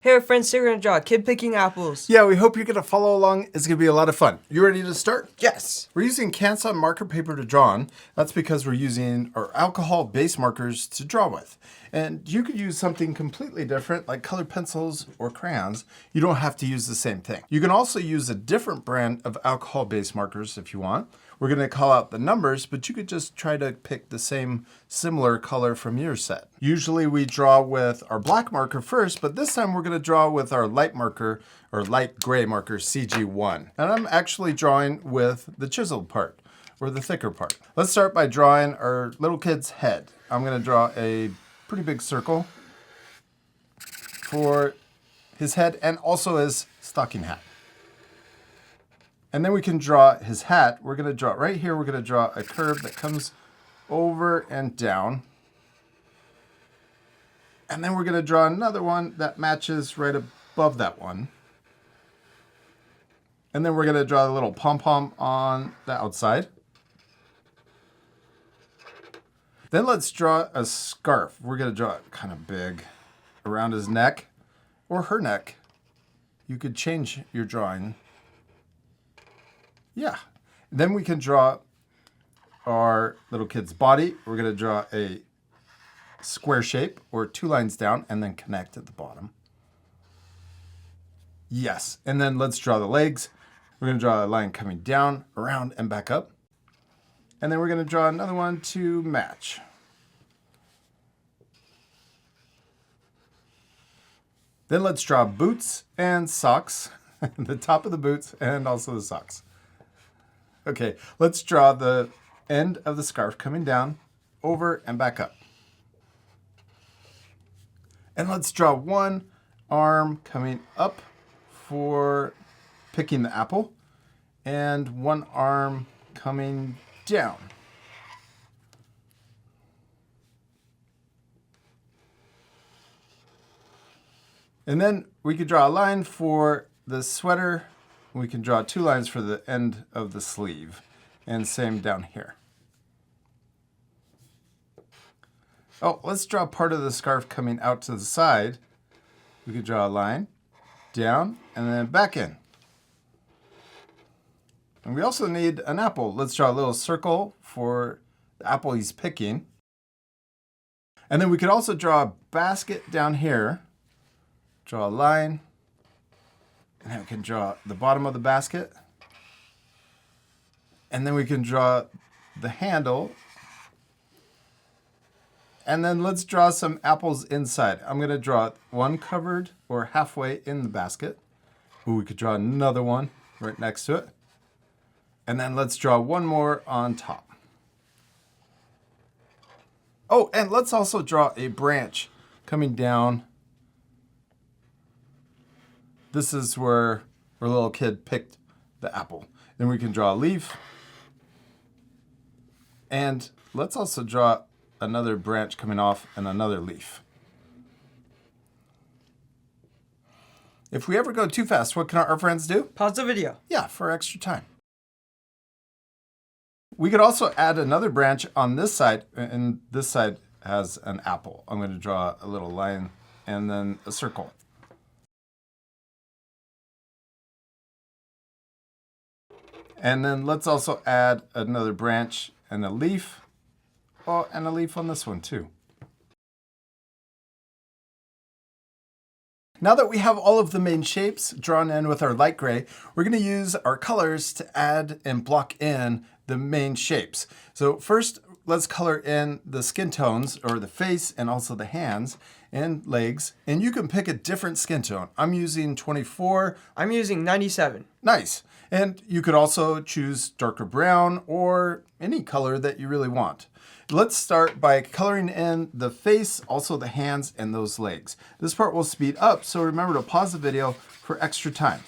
Hey friends, today we're gonna draw a kid picking apples. Yeah, we hope you're gonna follow along. It's gonna be a lot of fun. You ready to start? Yes. We're using CanSon marker paper to draw on. That's because we're using our alcohol-based markers to draw with. And you could use something completely different, like colored pencils or crayons. You don't have to use the same thing. You can also use a different brand of alcohol-based markers if you want. We're gonna call out the numbers, but you could just try to pick the same similar color from your set. Usually we draw with our black marker first, but this time we're gonna draw with our light marker, or light gray marker, CG1. And I'm actually drawing with the chiseled part, or the thicker part. Let's start by drawing our little kid's head. I'm gonna draw a pretty big circle for his head and also his stocking hat. And then we can draw his hat. We're gonna draw, right here, we're gonna draw a curve that comes over and down. And then we're gonna draw another one that matches right above that one. And then we're gonna draw a little pom-pom on the outside. Then let's draw a scarf. We're gonna draw it kind of big around his neck or her neck. You could change your drawing. Yeah. Then we can draw our little kid's body. We're going to draw a square shape or 2 lines down and then connect at the bottom. Yes. And then let's draw the legs. We're going to draw a line coming down, around, and back up. And then we're going to draw another one to match. Then let's draw boots and socks, the top of the boots and also the socks. Okay, let's draw the end of the scarf coming down, over, and back up. And let's draw one arm coming up for picking the apple, and one arm coming down. And then we could draw a line for the sweater. We can draw 2 lines for the end of the sleeve, and same down here. Oh, let's draw part of the scarf coming out to the side. We could draw a line down and then back in. And we also need an apple. Let's draw a little circle for the apple he's picking. And then we could also draw a basket down here. Draw a line. And then we can draw the bottom of the basket. And then we can draw the handle. And then let's draw some apples inside. I'm going to draw one covered or halfway in the basket. Ooh, we could draw another one right next to it. And then let's draw one more on top. Oh, and let's also draw a branch coming down. This is where our little kid picked the apple. Then we can draw a leaf. And let's also draw another branch coming off and another leaf. If we ever go too fast, what can our friends do? Pause the video. Yeah, for extra time. We could also add another branch on this side, and this side has an apple. I'm going to draw a little line and then a circle. And then let's also add another branch and a leaf. Oh, and a leaf on this one too. Now that we have all of the main shapes drawn in with our light gray, we're going to use our colors to add and block in the main shapes. So first, let's color in the skin tones, or the face and also the hands and legs. And you can pick a different skin tone. I'm using 24. I'm using 97. Nice. And you could also choose darker brown or any color that you really want. Let's start by coloring in the face, also the hands and those legs. This part will speed up, so remember to pause the video for extra time.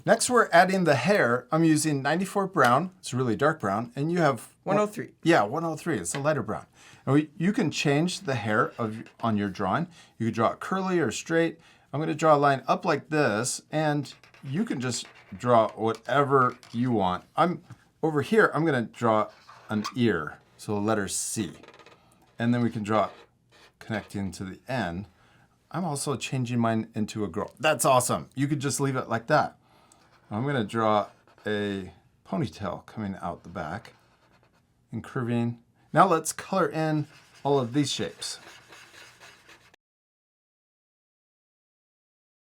Next, we're adding the hair. I'm using 94 brown. It's really dark brown. And you have 103. Yeah, 103. It's a lighter brown. And you can change the hair on your drawing. You can draw it curly or straight. I'm going to draw a line up like this, and you can just draw whatever you want. Over here, I'm going to draw an ear, so the letter C. And then we can draw connecting to the end. I'm also changing mine into a girl. That's awesome. You could just leave it like that. I'm going to draw a ponytail coming out the back and curving. Now let's color in all of these shapes.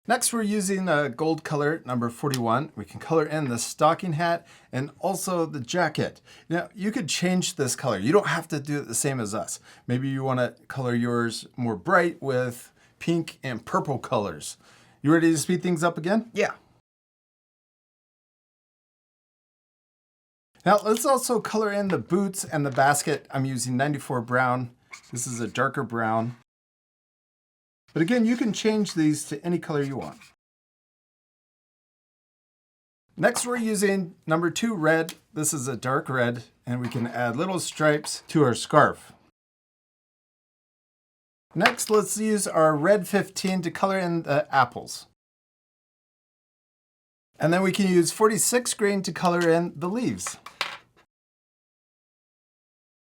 Next, we're using a gold color, number 41. We can color in the stocking hat and also the jacket. Now, you could change this color. You don't have to do it the same as us. Maybe you want to color yours more bright with pink and purple colors. You ready to speed things up again? Yeah. Now, let's also color in the boots and the basket. I'm using 94 brown. This is a darker brown. But again, you can change these to any color you want. Next, we're using number 2 red. This is a dark red, and we can add little stripes to our scarf. Next, let's use our red 15 to color in the apples. And then we can use 46 green to color in the leaves.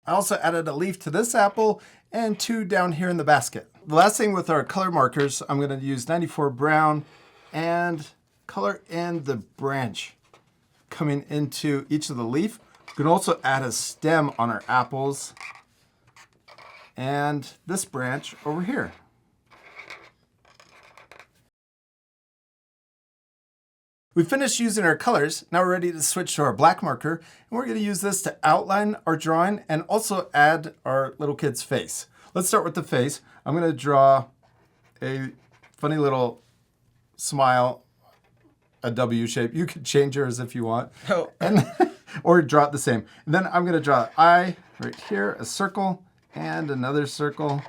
I also added a leaf to this apple and 2 down here in the basket. The last thing with our color markers, I'm going to use 94 brown and color in the branch coming into each of the leaf. We can also add a stem on our apples and this branch over here. We finished using our colors. Now we're ready to switch to our black marker, and we're going to use this to outline our drawing and also add our little kid's face. Let's start with the face. I'm going to draw a funny little smile, a W shape. You could change yours if you want, or draw it the same. And then I'm going to draw an eye right here, a circle, and another circle.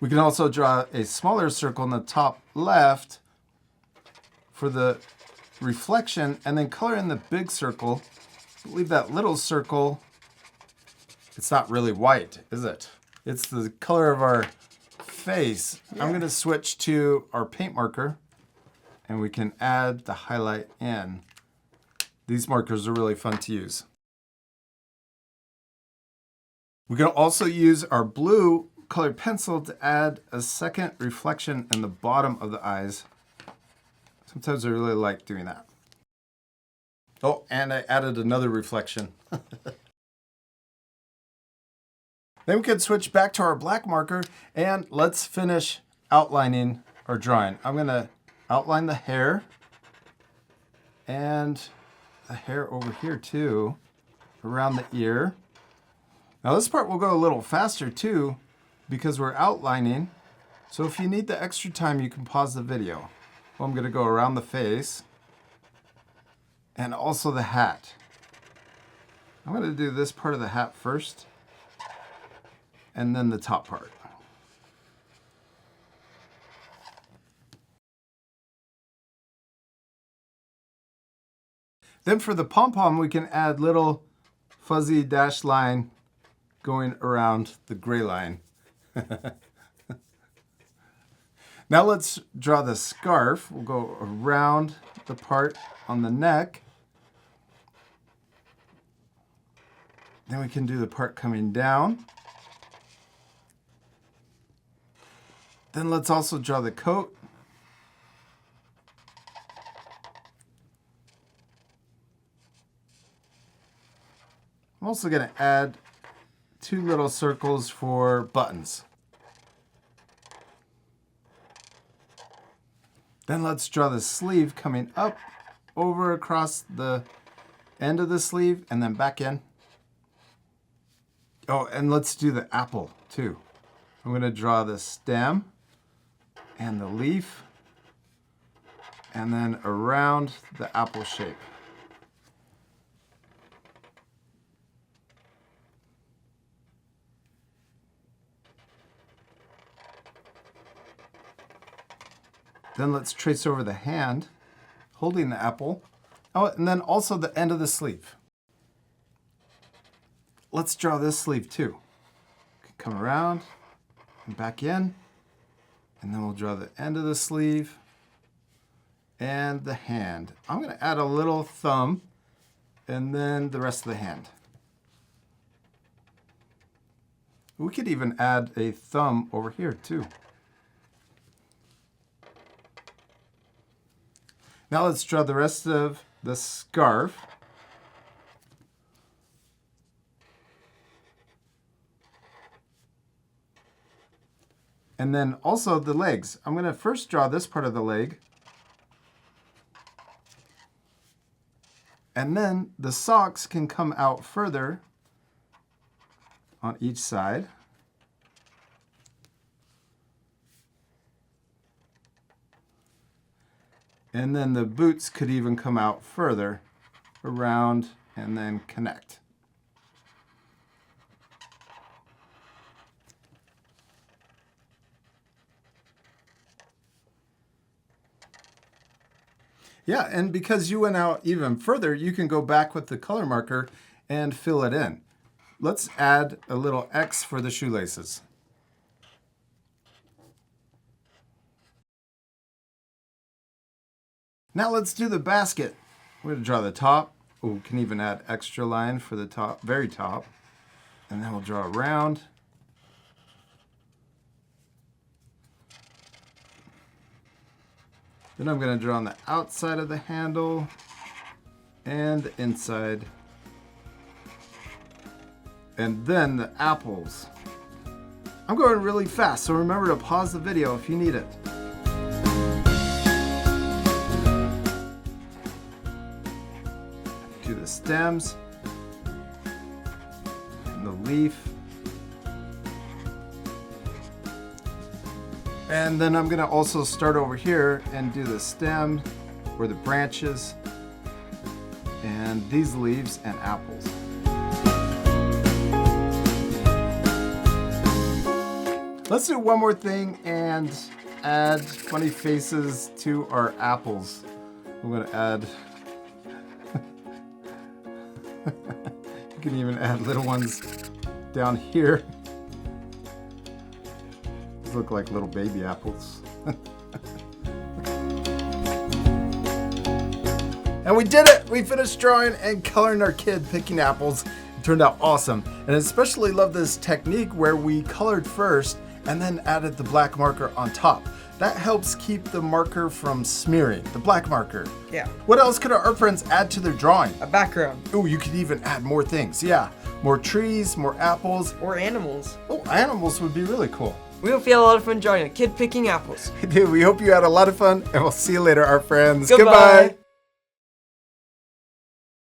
We can also draw a smaller circle in the top left for the reflection, and then color in the big circle. Leave that little circle. It's not really white, is it? It's the color of our face. Yeah. I'm going to switch to our paint marker, and we can add the highlight in. These markers are really fun to use. We can also use our blue colored pencil to add a second reflection in the bottom of the eyes. Sometimes I really like doing that. Oh, and I added another reflection. Then we can switch back to our black marker and let's finish outlining our drawing. I'm going to outline the hair and the hair over here too, around the ear. Now this part will go a little faster too because we're outlining. So if you need the extra time, you can pause the video. Well, I'm going to go around the face and also the hat. I'm going to do this part of the hat first and then the top part. Then for the pom-pom, we can add little fuzzy dash line going around the gray line. Now let's draw the scarf. We'll go around the part on the neck. Then we can do the part coming down. Then let's also draw the coat. I'm also going to add 2 little circles for buttons. Then let's draw the sleeve coming up over across the end of the sleeve and then back in. Oh, and let's do the apple too. I'm going to draw the stem and the leaf and then around the apple shape. Then let's trace over the hand, holding the apple. Oh, and then also the end of the sleeve. Let's draw this sleeve too. Come around and back in, and then we'll draw the end of the sleeve and the hand. I'm going to add a little thumb and then the rest of the hand. We could even add a thumb over here too. Now let's draw the rest of the scarf. And then also the legs. I'm going to first draw this part of the leg. And then the socks can come out further on each side. And then the boots could even come out further around and then connect. Yeah, and because you went out even further, you can go back with the color marker and fill it in. Let's add a little X for the shoelaces. Now let's do the basket. We're going to draw the top. Oh, we can even add extra line for the top, very top. And then we'll draw around. Then I'm going to draw on the outside of the handle and the inside. And then the apples. I'm going really fast, so remember to pause the video if you need it. Do the stems and the leaf. And then I'm going to also start over here and do the stem or the branches and these leaves and apples. Let's do one more thing and add funny faces to our apples. I'm going to add, you can even add little ones down here. These look like little baby apples. And we did it! We finished drawing and coloring our kid picking apples. It turned out awesome. And I especially love this technique where we colored first and then added the black marker on top. That helps keep the marker from smearing, the black marker. Yeah. What else could our art friends add to their drawing? A background. Oh, you could even add more things. Yeah, more trees, more apples. Or animals. Oh, animals would be really cool. We hope you had a lot of fun drawing a kid picking apples. Dude, we hope you had a lot of fun, and we'll see you later, art friends. Goodbye.